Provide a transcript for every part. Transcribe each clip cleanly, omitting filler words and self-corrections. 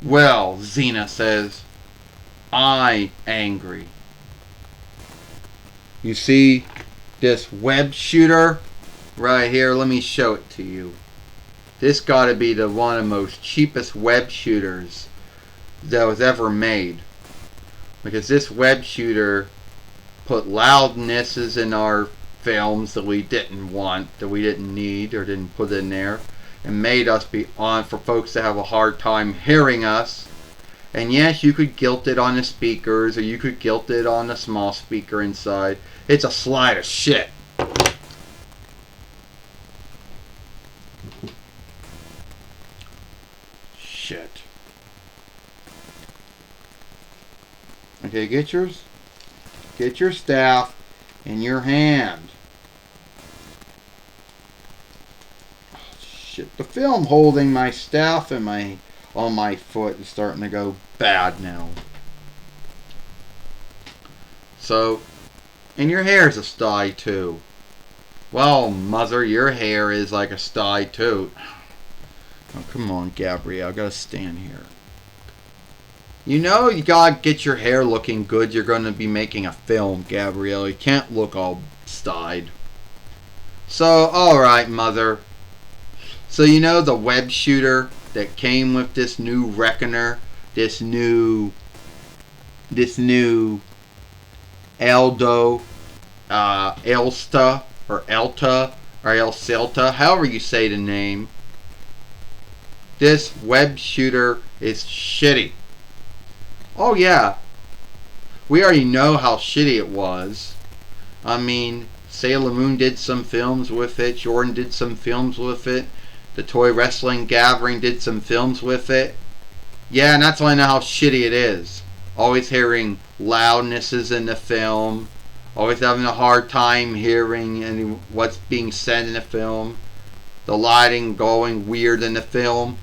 Well, XENA says, I angry. You see this web shooter right here? Let me show it to you. This gotta be the one of the most cheapest web shooters that was ever made. Because this web shooter put loudnesses in our films that we didn't want, that we didn't need or didn't put in there, and made us be on for folks that have a hard time hearing us. And yes, you could guilt it on the speakers, or you could guilt it on the small speaker inside. It's a slide of shit. Shit. Okay, get your staff in your hand. Oh, shit, the film holding my staff in on my foot is starting to go bad now. So, and your hair's a sty too. Well, mother, your hair is like a sty too. Oh, come on, Gabrielle, I gotta stand here. You know you gotta get your hair looking good. You're gonna be making a film, Gabrielle. You can't look all styed. So, alright, mother. So you know the web shooter that came with this new Reckoner? This new Eldo, Elsta, or Elta, or Elcelta, however you say the name. This web shooter is shitty. Oh yeah, we already know how shitty it was. I mean, Sailor Moon did some films with it, Jordan did some films with it, the Toy Wrestling Gathering did some films with it. Yeah, and that's why I know how shitty it is. Always hearing loudnesses in the film, always having a hard time hearing what's being said in the film, the lighting going weird in the film,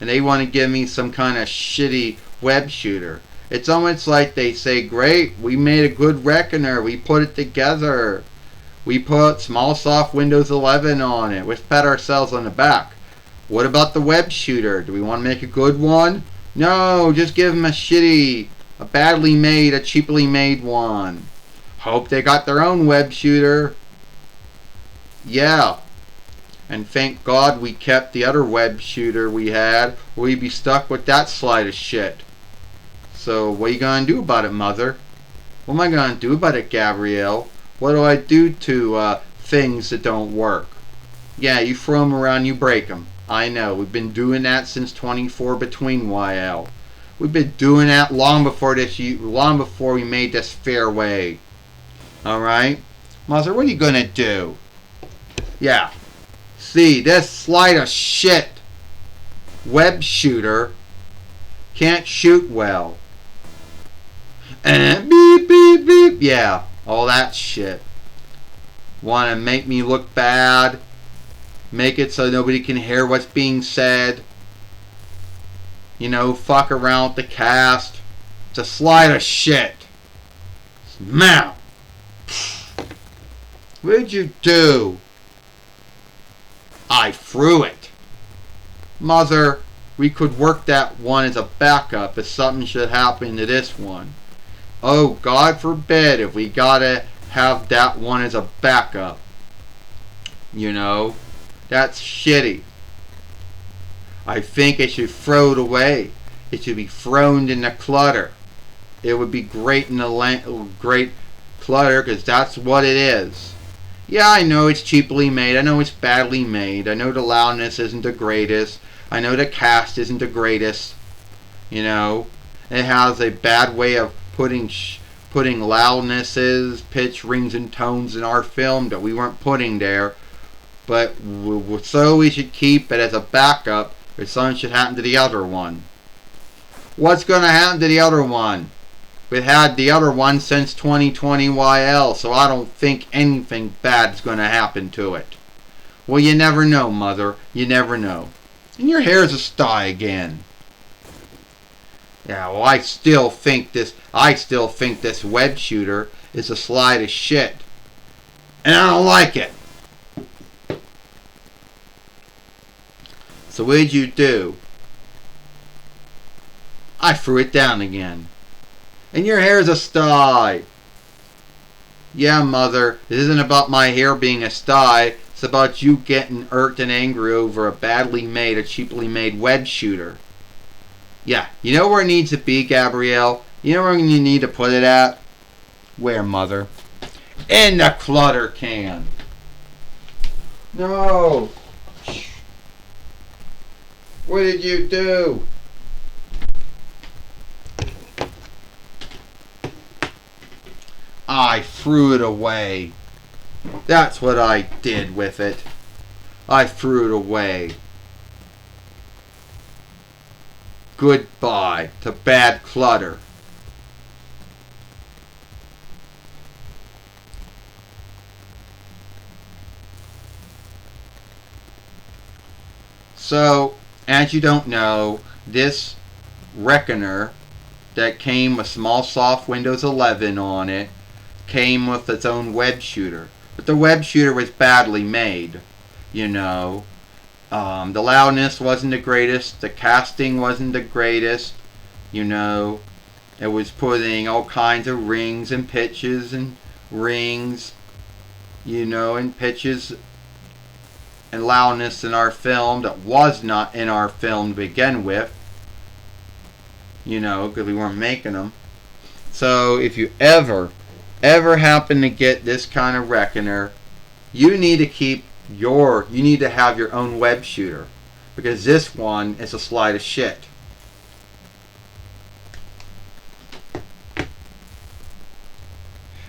and they want to give me some kind of shitty web shooter. It's almost like they say, great, we made a good Reckoner, we put it together, we put Smallsoft Windows 11 on it, let's pat ourselves on the back. What about the web shooter? Do we want to make a good one? No, just give them a badly made, a cheaply made one. Hope they got their own web shooter. Yeah. And thank God we kept the other web shooter we had, or we'd be stuck with that slide of shit. So what are you going to do about it, mother? What am I going to do about it, Gabrielle? What do I do to things that don't work? Yeah, you throw them around, you break them. I know, we've been doing that since 24 between YL. We've been doing that long before we made this fairway. Alright? Mother, what are you going to do? Yeah. See, this slide of shit web shooter can't shoot well. And beep, beep, beep. Yeah, all that shit. Want to make me look bad. Make it so nobody can hear what's being said. You know, fuck around with the cast. It's a slide of shit. Smell. What'd you do? I threw it. Mother, we could work that one as a backup if something should happen to this one. Oh, God forbid if we gotta have that one as a backup. You know, that's shitty. I think it should throw it away. It should be thrown in the clutter. It would be great in the great clutter because that's what it is. Yeah, I know it's cheaply made. I know it's badly made. I know the loudness isn't the greatest. I know the cast isn't the greatest. You know, it has a bad way of putting loudnesses, pitch, rings, and tones in our film that we weren't putting there. But so we should keep it as a backup if something should happen to the other one. What's going to happen to the other one? We've had the other one since 2020 YL, so I don't think anything bad is going to happen to it. Well, you never know, Mother. You never know. And your hair's a sty again. Yeah, well, I still think this web shooter is a slide of shit. And I don't like it. So what did you do? I threw it down again. And your hair's a sty. Yeah, Mother, it isn't about my hair being a sty. It's about you getting irked and angry over a badly made, a cheaply made web shooter. Yeah, you know where it needs to be, Gabrielle? You know where you need to put it at? Where, Mother? In the clutter can. No. What did you do? I threw it away. That's what I did with it. I threw it away. Goodbye to bad clutter. So, as you don't know, this Reckoner that came with small soft Windows 11 on it came with its own web shooter. But the web shooter was badly made, you know. The loudness wasn't the greatest. The casting wasn't the greatest, you know. It was putting all kinds of rings and pitches and rings, you know, and pitches and loudness in our film that was not in our film to begin with, you know, because we weren't making them. So if you ever happen to get this kind of Reckoner, you need to have your own web shooter, because this one is a slide of shit.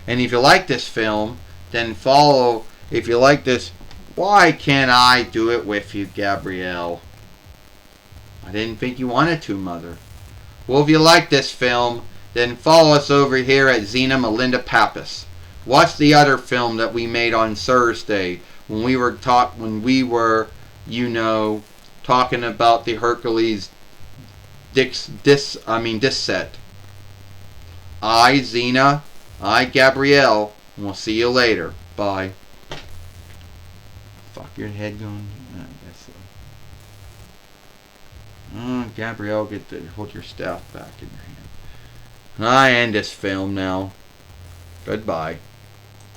And if you like this film, then follow. If you like this, why can't I do it with you, Gabrielle? I didn't think you wanted to, Mother. Well, if you like this film, then follow us over here at XENA Melinda Pappas. Watch the other film that we made on Thursday when we were you know, talking about the Hercules disc set. I, XENA, I, Gabrielle, and we'll see you later. Bye. Fuck, your head going? I guess so. Gabrielle, get to hold your staff back in your hand. I end this film now. Goodbye.